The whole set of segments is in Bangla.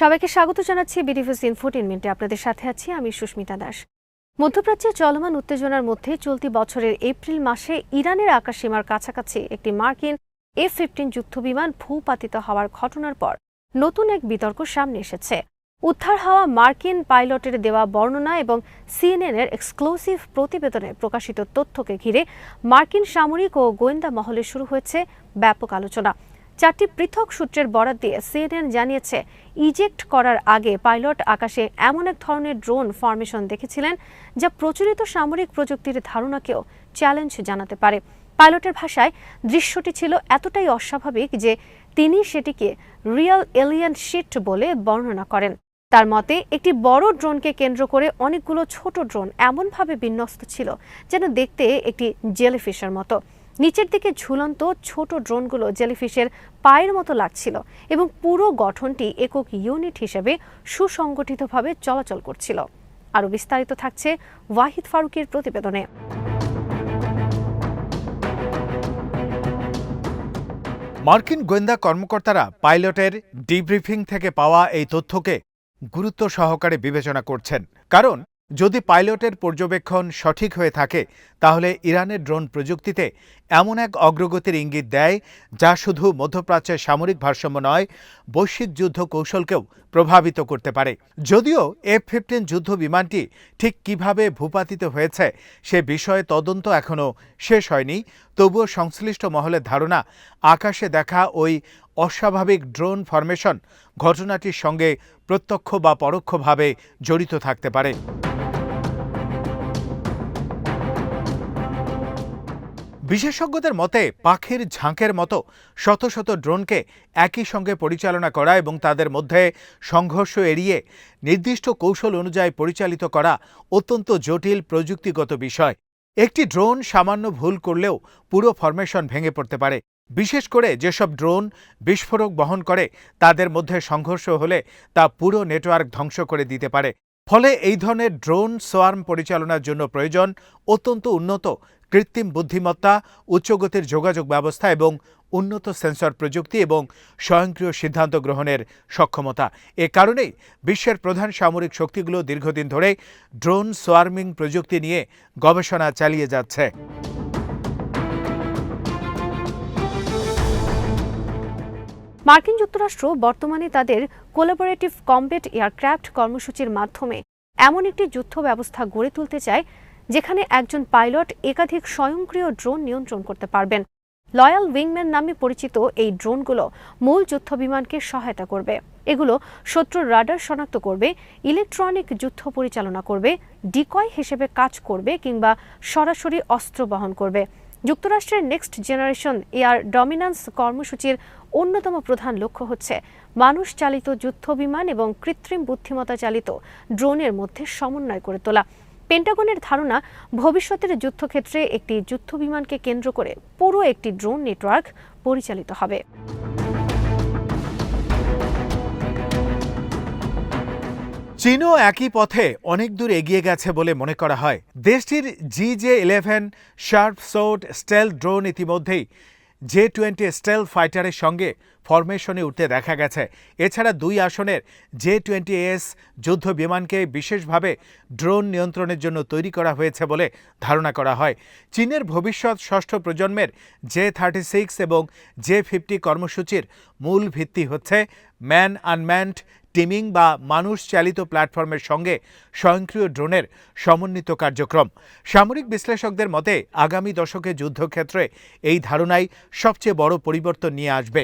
সবাইকে স্বাগত জানাচ্ছি বিডিভিস ইনফোটেইনমেন্টে। আপনাদের সাথে আছি আমি সুস্মিতা দাস। মধ্যপ্রাচ্যে চলমান উত্তেজনার মধ্যে চলতি বছরের এপ্রিল মাসে ইরানের আকাশসীমার কাছাকাছি একটি মার্কিন F-15 যুদ্ধবিমান ভূপাতিত হওয়ার ঘটনার পর নতুন এক বিতর্ক সামনে এসেছে। উদ্ধার হওয়া মার্কিন পাইলটের দেওয়া বর্ণনা এবং সিএনএনের এক্সক্লুসিভ প্রতিবেদনে প্রকাশিত তথ্যকে ঘিরে মার্কিন সামরিক ও গোয়েন্দা মহলে শুরু হয়েছে ব্যাপক আলোচনা। 4টি পৃথক সূত্রের বরাত দিয়ে সিএনএন জানিয়েছে, ইজেক্ট করার আগে পাইলট আকাশে এমন এক ধরনের ড্রোন ফরমেশন দেখেছিলেন যা প্রচলিত সামরিক প্রযুক্তির ধারণাকেও চ্যালেঞ্জ জানাতে পারে। পাইলটের ভাষায় দৃশ্যটি ছিল এতটাই অস্বাভাবিক যে তিনি সেটিকে রিয়েল এলিয়েন শিট বলে বর্ণনা করেন। তার মতে, একটি বড় ড্রোনকে কেন্দ্র করে অনেকগুলো ছোট ড্রোন এমনভাবে বিন্যস্ত ছিল যেন দেখতে একটি জেলিফিশের মতো। নিচের দিকে ঝুলন্ত ছোট ড্রোনগুলো জেলিফিশের পায়ের মতো লাগছিল এবং পুরো গঠনটি একক ইউনিট হিসেবে সুসংগঠিতভাবে চলাচল করছিল। আরও বিস্তারিত থাকছে ওয়াহিদ ফারুকের প্রতিবেদনে। মার্কিন গোয়েন্দা কর্মকর্তারা পাইলটের ডিব্রিফিং থেকে পাওয়া এই তথ্যকে গুরুত্ব সহকারে বিবেচনা করছেন, কারণ যদি পাইলটের পর্যবেক্ষণ সঠিক হয়ে থাকে তাহলে ইরানের ড্রোন প্রযুক্তিতে এমন এক অগ্রগতির ইঙ্গিত দেয় যা শুধু মধ্যপ্রাচ্যের সামরিক ভারসাম্য নয়, বৈশ্বিক যুদ্ধ কৌশলকেও প্রভাবিত করতে পারে। যদিও F-15 যুদ্ধ বিমানটি ঠিক কিভাবে ভূপাতিত হয়েছে সে বিষয়ে তদন্ত এখনও শেষ হয়নি, তবুও সংশ্লিষ্ট মহলের ধারণা আকাশে দেখা ওই অস্বাভাবিক ড্রোন ফরমেশন ঘটনাটির সঙ্গে প্রত্যক্ষ বা পরোক্ষভাবে জড়িত থাকতে পারে। বিশেষজ্ঞদের মতে পাখির ঝাঁকের মতো শত শত ড্রোনকে একই সঙ্গে পরিচালনা করা এবং তাদের মধ্যে সংঘর্ষ এড়িয়ে নির্দিষ্ট কৌশল অনুযায়ী পরিচালিত করা অত্যন্ত জটিল প্রযুক্তিগত বিষয়। একটি ড্রোন সামান্য ভুল করলেও পুরো ফরমেশন ভেঙে পড়তে পারে। বিশেষ করে যেসব ড্রোন বিস্ফোরক বহন করে তাদের মধ্যে সংঘর্ষ হলে তা পুরো নেটওয়ার্ক ধ্বংস করে দিতে পারে। ফলে এই ধরনের ড্রোন সোয়ার্ম পরিচালনার জন্য প্রয়োজন অত্যন্ত উন্নত কৃত্রিম বুদ্ধিমত্তা, উচ্চগতির যোগাযোগ ব্যবস্থা এবং উন্নত সেন্সর প্রযুক্তি এবং স্বয়ংক্রিয় সিদ্ধান্ত গ্রহণের সক্ষমতা। এ কারণেই বিশ্বের প্রধান সামরিক শক্তিগুলো দীর্ঘদিন ধরে ড্রোন সোয়ার্মিং প্রযুক্তি নিয়ে গবেষণা চালিয়ে যাচ্ছে। মার্কিন যুক্তরাষ্ট্র বর্তমানে তাদের কোলাবোরেটিভ কমব্যাট এয়ারক্রাফট কর্মসূচির মাধ্যমে এমন একটি যুদ্ধ ব্যবস্থা গড়ে তুলতে চায় যেখানে একজন পাইলট একাধিক স্বয়ংক্রিয় ড্রোন নিয়ন্ত্রণ করতে পারবেন। লয়াল উইংম্যান নামে পরিচিত এই ড্রোনগুলো মূল যুদ্ধ বিমানকে সহায়তা করবে। এগুলো শত্রুর রাডার শনাক্ত করবে, ইলেকট্রনিক যুদ্ধ পরিচালনা করবে, ডিকয় হিসেবে কাজ করবে কিংবা সরাসরি অস্ত্র বহন করবে। যুক্তরাষ্ট্রের নেক্সট জেনারেশন এয়ার ডমিন্যান্স কর্মসূচির অন্যতম প্রধান লক্ষ্য হচ্ছে মানুষ চালিত যুদ্ধ বিমান এবং কৃত্রিম বুদ্ধিমত্তা চালিত ড্রোনের মধ্যে সমন্বয় করে তোলা। পেন্টাগনের ধারণা, ভবিষ্যতের যুদ্ধক্ষেত্রে একটি যুদ্ধ বিমানকে কেন্দ্র করে পুরো একটি ড্রোন নেটওয়ার্ক পরিচালিত হবে। চীনও একই পথে অনেক দূর এগিয়ে গেছে বলে মনে করা হয়। দেশটির GJ-11 sharp sword stealth drone ইতিমধ্যেই J-20 স্টেলথ ফাইটারের সঙ্গে ফরমেশনে উঠতে দেখা গেছে। এছাড়া 2 আসনের J-20S যুদ্ধ বিমানকে বিশেষভাবে ড্রোন নিয়ন্ত্রণের জন্য তৈরি করা হয়েছে বলে ধারণা করা হয়। চীনের ভবিষ্যৎ ষষ্ঠ প্রজন্মের J-36 এবং J-50 কর্মসূচির মূল ভিত্তি হচ্ছে ম্যান আনম্যানড টিমিং বা মানুষ চালিত প্ল্যাটফর্মের সঙ্গে স্বয়ংক্রিয় ড্রোনের সমন্বিত কার্যক্রম। সামরিক বিশ্লেষকদের মতে আগামী দশকে যুদ্ধক্ষেত্রে এই ধারণাই সবচেয়ে বড় পরিবর্তন নিয়ে আসবে।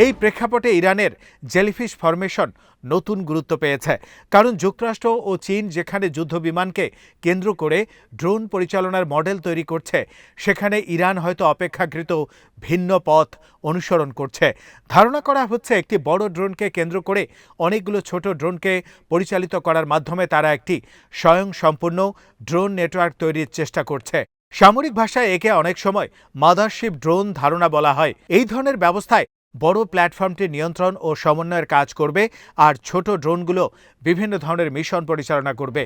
এই প্রেক্ষাপটে ইরানের জেলিফিশ ফরমেশন নতুন গুরুত্ব পেয়েছে, কারণ যুক্তরাষ্ট্র ও চীন যেখানে যুদ্ধ বিমানকে কেন্দ্র করে ড্রোন পরিচালনার মডেল তৈরি করছে, সেখানে ইরান হয়তো অপেক্ষাকৃত ভিন্ন পথ অনুসরণ করছে। ধারণা করা হচ্ছে একটি বড় ড্রোনকে কেন্দ্র করে অনেকগুলো ছোট ড্রোনকে পরিচালিত করার মাধ্যমে তারা একটি স্বয়ংসম্পূর্ণ ড্রোন নেটওয়ার্ক তৈরির চেষ্টা করছে। সামরিক ভাষায় একে অনেক সময় মাদারশিপ ড্রোন ধারণা বলা হয়। এই ধরনের ব্যবস্থায় বড় প্ল্যাটফর্মটি নিয়ন্ত্রণ ও সমন্বয়ের কাজ করবে আর ছোট ড্রোনগুলো বিভিন্ন ধরনের মিশন পরিচালনা করবে।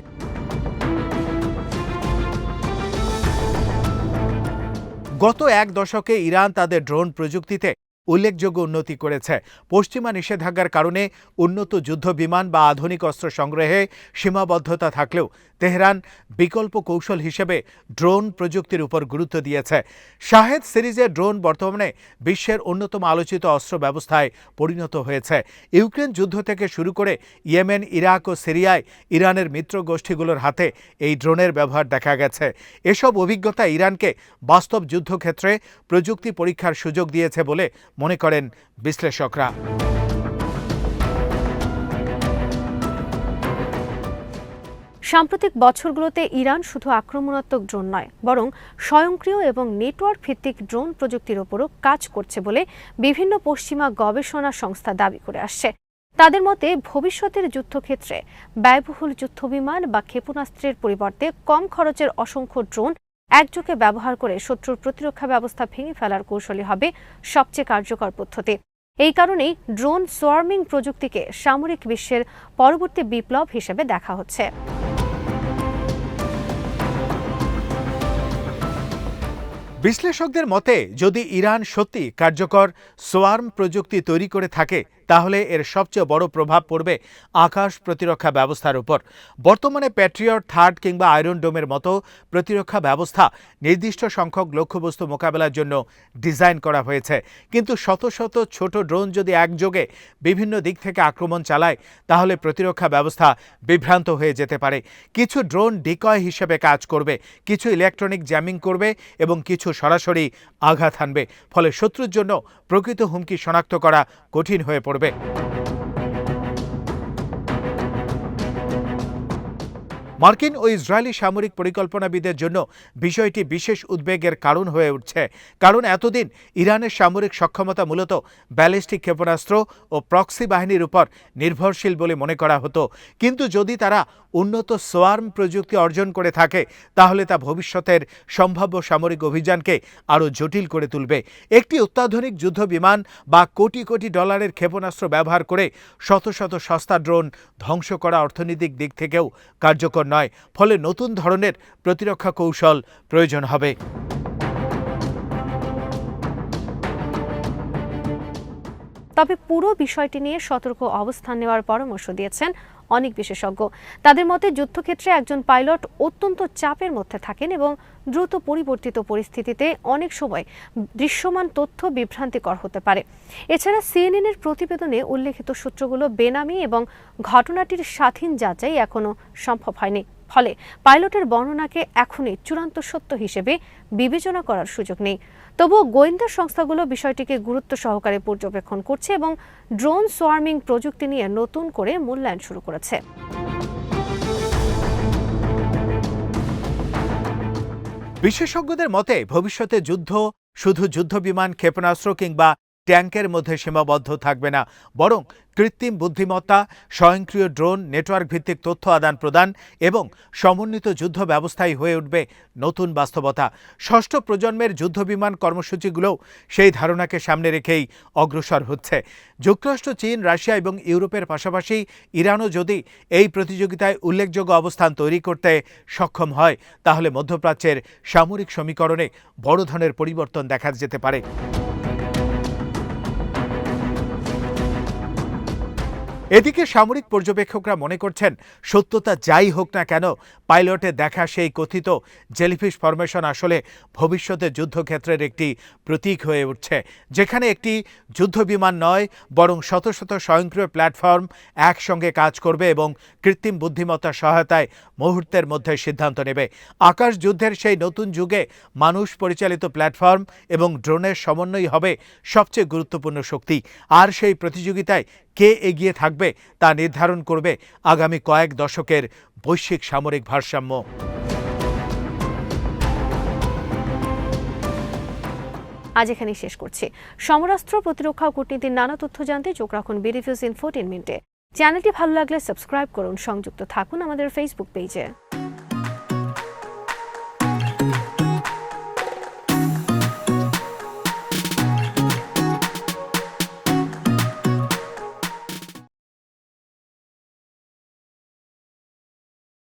গত এক দশকে ইরান তাদের ড্রোন প্রযুক্তিতে উল্লেখযোগ্য উন্নতি করেছে। পশ্চিমা নিষেধাজ্ঞার কারণে উন্নত যুদ্ধ বিমান বা আধুনিক অস্ত্র সংগ্রহে সীমাবদ্ধতা থাকলেও তেহরান বিকল্প কৌশল হিসেবে ড্রোন প্রযুক্তির উপর গুরুত্ব দিয়েছে। শাহেদ সিরিজের ড্রোন বর্তমানে বিশ্বের অন্যতম আলোচিত অস্ত্র ব্যবস্থায় পরিণত হয়েছে। ইউক্রেন যুদ্ধ থেকে শুরু করে ইয়েমেন, ইরাক ও সিরিয়ায় ইরানের মিত্র গোষ্ঠীগুলোর হাতে এই ড্রোনের ব্যবহার দেখা গেছে। এসব অভিজ্ঞতা ইরানকে বাস্তব যুদ্ধক্ষেত্রে প্রযুক্তি পরীক্ষার সুযোগ দিয়েছে বলে মনে করেন বিশ্লেষকরা। সাম্প্রতিক বছরগুলোতে ইরান শুধু আক্রমণাত্মক ড্রোন নয়, বরং স্বয়ংক্রিয় এবং নেটওয়ার্ক ভিত্তিক ড্রোন প্রযুক্তির ওপরও কাজ করছে বলে বিভিন্ন পশ্চিমা গবেষণা সংস্থা দাবি করে আসছে। তাদের মতে ভবিষ্যতের যুদ্ধক্ষেত্রে ব্যয়বহুল যুদ্ধবিমান বা ক্ষেপণাস্ত্রের পরিবর্তে কম খরচের অসংখ্য ড্রোন একযোগে ব্যবহার করে শত্রুর প্রতিরক্ষা ব্যবস্থা ভেঙে ফেলার কৌশলই হবে সবচেয়ে কার্যকর পদ্ধতি। এই কারণেই ড্রোন সোয়ার্মিং প্রযুক্তিকে সামরিক বিশ্বের পরবর্তী বিপ্লব হিসেবে দেখা হচ্ছে। বিশ্লেষকদের মতে যদি ইরান সত্যি কার্যকর সোয়ার্ম প্রযুক্তি তৈরি করে থাকে তাহলে এর সবচেয়ে বড় প্রভাব পড়বে আকাশ প্রতিরক্ষা ব্যবস্থার উপর। বর্তমানে প্যাট্রিয়ট থার্ড কিংবা আয়রন ডোমের মতো প্রতিরক্ষা ব্যবস্থা নির্দিষ্ট সংখ্যক লক্ষ্যবস্তু মোকাবেলার জন্য ডিজাইন করা হয়েছে, কিন্তু শত শত ছোট ড্রোন যদি একযোগে বিভিন্ন দিক থেকে আক্রমণ চালায় তাহলে প্রতিরক্ষা ব্যবস্থা বিভ্রান্ত হয়ে যেতে পারে। কিছু ড্রোন ডিকয় হিসেবে কাজ করবে, কিছু ইলেকট্রনিক জ্যামিং করবে এবং কিছু সরাসরি আঘাত হানবে, ফলে শত্রুর জন্য প্রকৃত হুমকি শনাক্ত করা কঠিন হয়ে পড়বে। মার্কিন ও ইসরায়েলি সামরিক পরিকল্পনাবিদের জন্য বিষয়টি বিশেষ উদ্বেগের কারণ হয়ে উঠছে, কারণ এতদিন ইরানের সামরিক সক্ষমতা মূলত ব্যালিস্টিক ক্ষেপণাস্ত্র ও প্রক্সি বাহিনীর উপর নির্ভরশীল বলে মনে করা হতো। কিন্তু যদি তারা উন্নত সোয়ার্ম প্রযুক্তি অর্জন করে থাকে তাহলে তা ভবিষ্যতের সম্ভাব্য সামরিক অভিযানকে আরও জটিল করে তুলবে। একটি অত্যাধুনিক যুদ্ধ বিমান বা কোটি কোটি ডলারের ক্ষেপণাস্ত্র ব্যবহার করে শত শত সস্তা ড্রোন ধ্বংস করা অর্থনৈতিক দিক থেকেও কার্যকর নয়, ফলে নতুন ধরনের প্রতিরক্ষা কৌশল প্রয়োজন হবে। তবে পুরো বিষয়টি নিয়ে সতর্ক অবস্থান নেওয়ার পরামর্শ দিয়েছেন অনেক বিশেষজ্ঞ। তাদের মতে যুদ্ধক্ষেত্রে একজন পাইলট অত্যন্ত চাপের মধ্যে থাকেন এবং দ্রুত পরিবর্তিত পরিস্থিতিতে অনেক সময় দৃশ্যমান তথ্য বিভ্রান্তিকর হতে পারে। এছাড়া সিএনএনের প্রতিবেদনে উল্লেখিত সূত্রগুলো বেনামি এবং ঘটনাটির স্বাধীন যাচাই এখনো সম্ভব হয়নি, ফলে পাইলটের বর্ণনাকে এখনই চূড়ান্ত সত্য হিসেবে বিবেচনা করার সুযোগ নেই। তবুও গোয়েন্দা সংস্থাগুলো বিষয়টিকে গুরুত্ব সহকারে পর্যবেক্ষণ করছে এবং ড্রোন সোয়ার্মিং প্রযুক্তি নিয়ে নতুন করে মূল্যায়ন শুরু করেছে। বিশেষজ্ঞদের মতে ভবিষ্যতে যুদ্ধ শুধু যুদ্ধবিমান, ক্ষেপণাস্ত্র কিংবা ট্যাঙ্কের মধ্যে সীমাবদ্ধ থাকবে না, বরং কৃত্রিম বুদ্ধিমত্তা, স্বয়ংক্রিয় ড্রোন, নেটওয়ার্ক ভিত্তিক তথ্য আদান প্রদান এবং সমন্বিত যুদ্ধ ব্যবস্থাই হয়ে উঠবে নতুন বাস্তবতা। ষষ্ঠ প্রজন্মের যুদ্ধবিমান কর্মসূচিগুলোও সেই ধারণাকে সামনে রেখেই অগ্রসর হচ্ছে। যুক্তরাষ্ট্র, চীন, রাশিয়া এবং ইউরোপের পাশাপাশি ইরানও যদি এই প্রতিযোগিতায় উল্লেখযোগ্য অবস্থান তৈরি করতে সক্ষম হয় তাহলে মধ্যপ্রাচ্যের সামরিক সমীকরণে বড় ধরনের পরিবর্তন দেখা যেতে পারে। এদিকে সামরিক পর্যবেক্ষকরা মনে করছেন সত্যতা যাই হোক না কেন পাইলটে দেখা সেই কথিত জেলিফিশ ফরমেশন আসলে ভবিষ্যতের যুদ্ধক্ষেত্রের একটি প্রতীক হয়ে উঠছে, যেখানে একটি যুদ্ধবিমান নয় বরং শত শত স্বয়ংক্রিয় প্ল্যাটফর্ম একসঙ্গে কাজ করবে এবং কৃত্রিম বুদ্ধিমত্তার সহায়তায় মুহূর্তের মধ্যে সিদ্ধান্ত নেবে। আকাশ যুদ্ধের সেই নতুন যুগে মানুষ পরিচালিত প্ল্যাটফর্ম এবং ড্রোনের সমন্বয় হবে সবচেয়ে গুরুত্বপূর্ণ শক্তি, আর সেই প্রতিযোগিতায় কে এগিয়ে থাকবে তা নির্ধারণ করবে আগামী কয়েক দশকের বৈশ্বিক সামরিক ভারসাম্য। আজ এখানেই শেষ করছি। সমরাস্ত্র, প্রতিরক্ষা ও কূটনীতির নানা তথ্য জানতে চোখ রাখুন বিডিনিউজ ইন 14 মিনিটে। চ্যানেলটি ভালো লাগলে সাবস্ক্রাইব করুন, সংযুক্ত থাকুন আমাদের ফেসবুক পেজে।